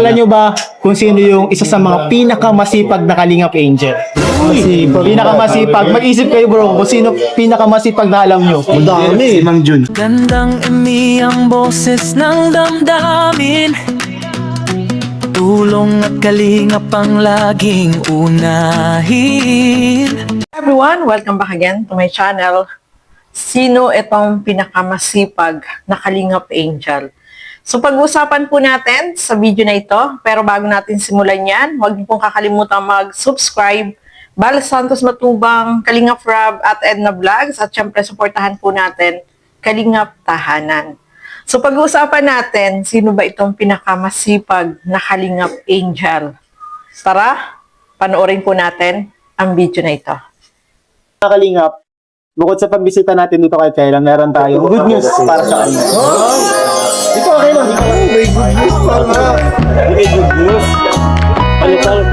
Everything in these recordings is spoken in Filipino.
Alam nyo ba kung sino yung isa sa mga pinakamasipag na Kalingap Angel? Pinakamasipag. Mag-isip kayo bro kung sino pinakamasipag na alam nyo. Madami. Si Mang Jun. Gandang emi ang boses ng damdamin. Tulong at kalingap ang laging unahin. Everyone, welcome back again to my channel. Sino itong pinakamasipag na Kalingap Angel? So pag-usapan po natin sa video na ito, pero bago natin simulan yan, huwag niyo pong kakalimutan mag-subscribe, Bal Santos Matubang, Kalingap Rob at Edna Vlogs, at syempre supportahan po natin Kalingap Tahanan. So pag-uusapan natin, sino ba itong pinakamasipag na Kalingap Angel? Tara, panoorin po natin ang video na ito. Kalingap, bukod sa pagbisita natin dito kay Kayla, meron tayong good news para sa kanya. Ito okay lang. May good news pa nga. May good news. Palit-palit.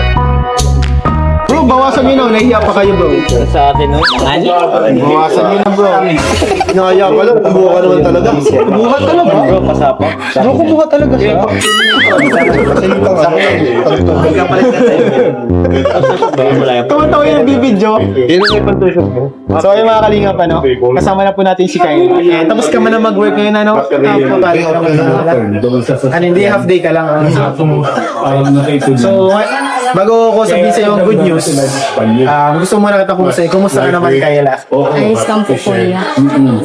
Bro, bawasan nyo na. Nahiya pa kayo bro. Sa atin, no? Bawasan nyo na bro. Naya ka lang. Kumuha ka naman talaga. Kumuha talaga. Bro, pasapa. Bro, kumuha talaga siya. Salita nga. Tumatawa yung nagbibidyo. So yung mga Kalingap, ano, kasama na po natin si Kayla. Tapos ka man na mag-work ngayon, ano? Hindi, half day ka lang. So, bago ko sabihin sa iyo ang good news, gusto mo na kita kumusta ka naman, Kayla? Ayos lang po po niya.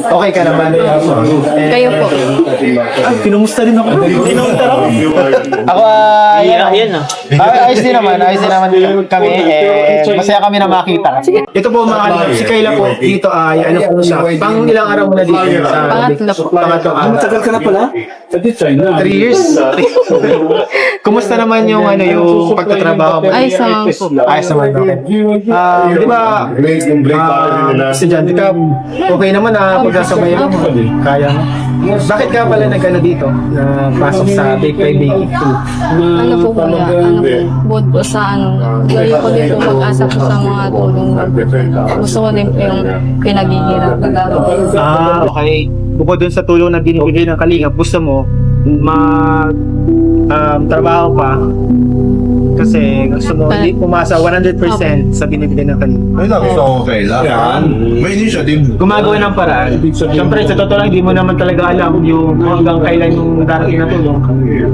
Okay ka naman? Kayo po. Kinumusta rin ako. Kinumusta ako. Ako Ayan, no? ayos din naman kami. Masaya kami na makita. Ito po mga Kalingap, si Kayla po, dito ay ano po siya, pang ilang araw mo na dito? Pangatlo po. Pangatlo. Matagal ka na pala? 3 years. Kumusta naman yung ano yung pagtatrabaho mo? Ayos lang po. Ayos naman natin. Di ba, estudyante ka, okay naman na pagkasabayan mo. Kaya mo. Bakit ka pala nag-ano dito? Pasok sa Bake by Bake 2? Ano po kuya? Ano po? Bukod po sa ano. Gawin ko din po mag-asa po sa mga tulong. Gusto ko din po yung pinaghihirap. Okay. Bukod dun sa tulong na binibigay ng Kalingap, gusto mo mag trabaho pa kasi gusto mo hindi pumasa 100% sa binibigay ng Kalingap. Ay lang, gusto ko Kayla. May initiative. Gumagawa ng paraan. Siyempre, sa totoo lang, hindi mo naman talaga alam yung hanggang kailan yung darating na tulong.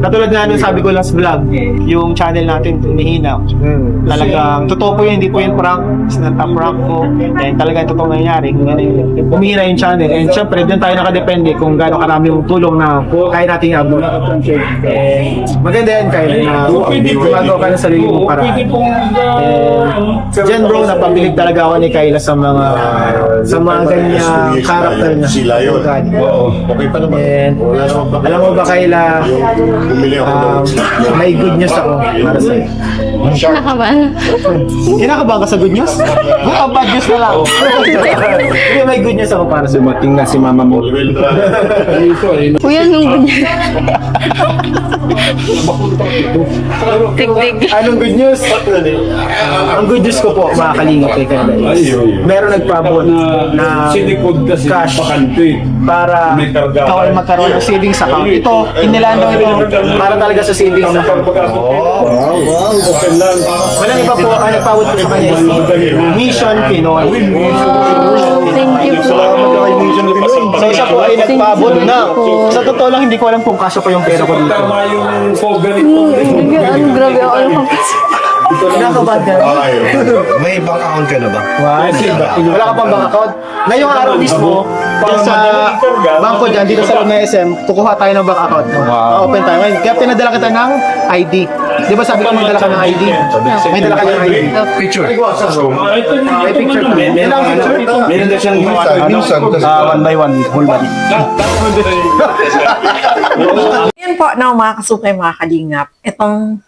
Katulad nga nung sabi ko last vlog, yung channel natin humihina. Talagang, totoo po yun, hindi po yun prank. Prank po. And talagang totoo nangyayari. Humihina yung channel. And siyempre, doon tayo nakadepende kung gaano karami yung tulong na kaya nating abot. Maganda yan, Kyle, na gumagawa ka ng sarili mong paraan. Diyan bro, napabilig talaga ako ni Kayla sa mga ganyang character niya. Sila yun. Oo. Okay pa naman. And, alam mo ba Kayla, Bumili ako doon. may good news ako para sa'yo. Nakaban. Kinakabahan ka sa good news? Bad news na lang. Hindi, may good news ako para sa'yo. Dumating na si mama mo. Kuya, nung ganyan. Tig-tig. Anong good news? Ang good news ko po, mga Kalingap kay Kayla, meron nagpabot na cash para ikaw ay magkaroon ng savings account. Ito, inilaan daw ito para talaga sa savings account. Walang iba po, ang nagpabot po sa kanya is Mission Pinoy. Thank you po. So siya po ay nagpabot na. Sa totoo lang, hindi ko alam kung kasya pa yung pera ko dito. Ano, grabe ako. Kinakabahan ka. May bank account ka na ba? Wala ka pang bank account. Ngayong araw mismo, dyan sa bangko dyan, dito sa loob ng SM, kukuha tayo ng bank account. Open tayo. Kaya pinadala kita ng ID. Di ba sabi ko magdala ka ng ID? May dala ka ng ID. Picture. May picture ka. Ilang picture? Meron na siyang minsan. One by one, whole body. Yan po na mga kasukay, mga Kalingap. Itong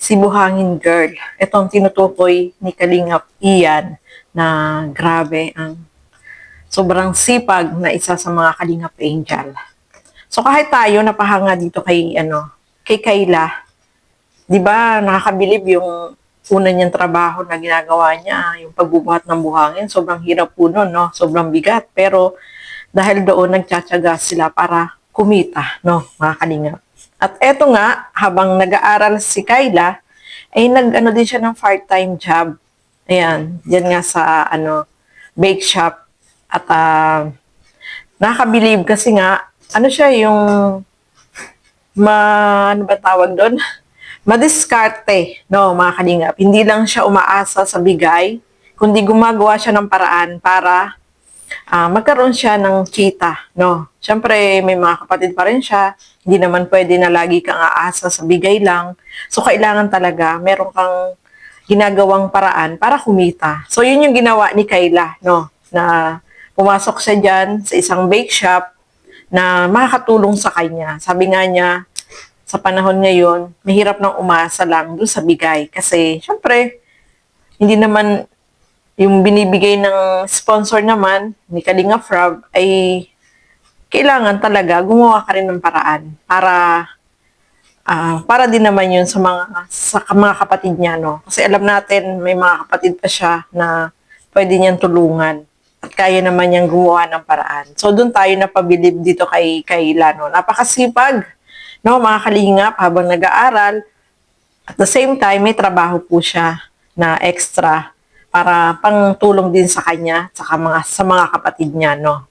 si Buhangin Girl. Itong tinutukoy ni Kalingap Ian na grabe ang sobrang sipag na isa sa mga Kalingap Angel. So kahit tayo napahanga dito kay Kayla, 'di ba? Nakakabilib yung una niyang trabaho na ginagawa niya, yung pagbubuhat ng buhangin. Sobrang hirap po nun, no? Sobrang bigat. Pero dahil doon nagtsatsaga sila para kumita, no, mga Kalingap. At eto nga, habang nag-aaral si Kyla, ay nag-ano din siya ng part-time job. Ayan, yan nga sa bake shop. At nakakabilib kasi nga, ano siya yung ano ba tawag doon? Madiskarte, no, mga kalingap. Hindi lang siya umaasa sa bigay, kundi gumagawa siya ng paraan para magkaroon siya ng kita, no. Siyempre, may mga kapatid pa rin siya. Hindi naman pwede na lagi kang aasa sa bigay lang. So, kailangan talaga meron kang ginagawang paraan para kumita. So, yun yung ginawa ni Kyla, no, na pumasok siya dyan sa isang bake shop na makakatulong sa kanya. Sabi nga niya, sa panahon ngayon, mahirap nang umasa lang doon sa bigay. Kasi, syempre, hindi naman yung binibigay ng sponsor naman ni Kalinga Frab ay kailangan talaga gumawa ka rin ng paraan para din naman yun sa mga kapatid niya, no? Kasi alam natin, may mga kapatid pa siya na pwede niyang tulungan at kaya naman niyang gumawa ng paraan. So, doon tayo napabilib dito kay Kyla, no? Napakasipag, no, mga kalingap, habang nag-aaral. At the same time, may trabaho po siya na extra para pangtulong din sa kanya at sa mga kapatid niya, no?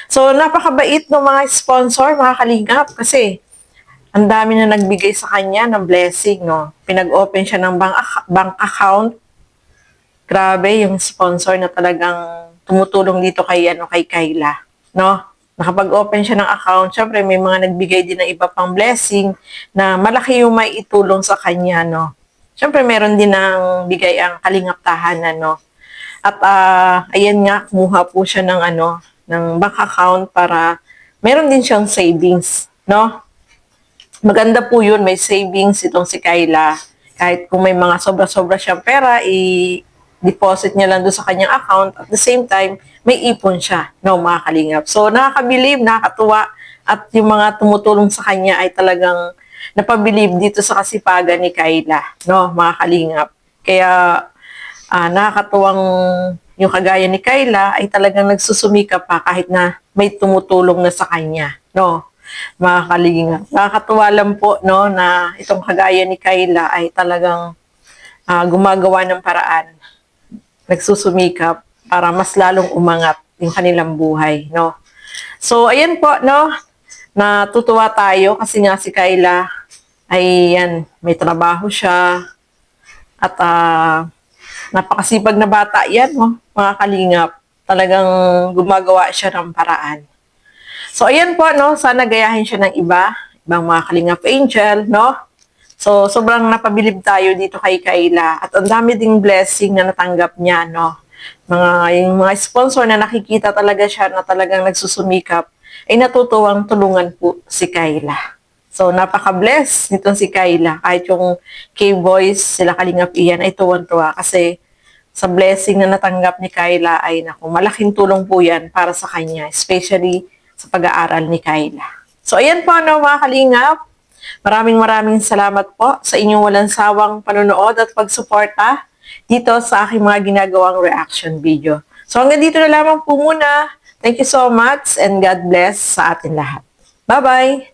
So, napakabait ng mga sponsor, mga kalingap, kasi ang dami na nagbigay sa kanya ng blessing, no? Pinag-open siya ng bank account. Grabe, yung sponsor na talagang tumutulong dito kay Kyla, no? Nakapag-open siya ng account, syempre may mga nagbigay din ng iba pang blessing na malaki yung may itulong sa kanya, no? Syempre meron din ng bigay ang Kalingap Tahanan, no? At ayan nga, kumuha po siya ng ng bank account para meron din siyang savings, no? Maganda po yun, may savings itong si Kyla. Kahit kung may mga sobra-sobra siyang pera, deposit niya lang doon sa kanyang account. At the same time, may ipon siya, no, mga kalingap. So, nakakabilib, nakakatuwa. At yung mga tumutulong sa kanya ay talagang napabilib dito sa kasipagan ni Kyla, no, mga kalingap. Kaya, nakakatuwang yung kagaya ni Kyla ay talagang nagsusumika pa kahit na may tumutulong na sa kanya, no, mga kalingap. Nakakatuwa lang po, no, na itong kagaya ni Kyla ay talagang gumagawa ng paraan, nagsusumikap para mas lalong umangat yung kanilang buhay, no. So, ayan po, no, natutuwa tayo kasi nga si Kyla ay yan, may trabaho siya at napakasipag na bata yan, no, mga kalingap. Talagang gumagawa siya ng paraan. So, ayan po, no, sana gayahin siya ng ibang mga Kalingap Angel, no. So, sobrang napabilib tayo dito kay Kyla at ang dami ding blessing na natanggap niya, no. Yung mga sponsor na nakikita talaga siya na talagang nagsusumikap ay natutuwang tulungan po si Kyla. So, napaka-bless nitong si Kyla. Kahit yung K-Boys, sila Kalingap Ian ay tuwan-tuwa kasi sa blessing na natanggap ni Kyla ay malaking tulong po yan para sa kanya, especially sa pag-aaral ni Kyla. So, ayan po, no, mga Kalingap. Maraming salamat po sa inyong walang sawang panonood at pagsuporta dito sa aking mga ginagawang reaction video. So, hanggang dito na lamang po muna. Thank you so much and God bless sa atin lahat. Bye-bye!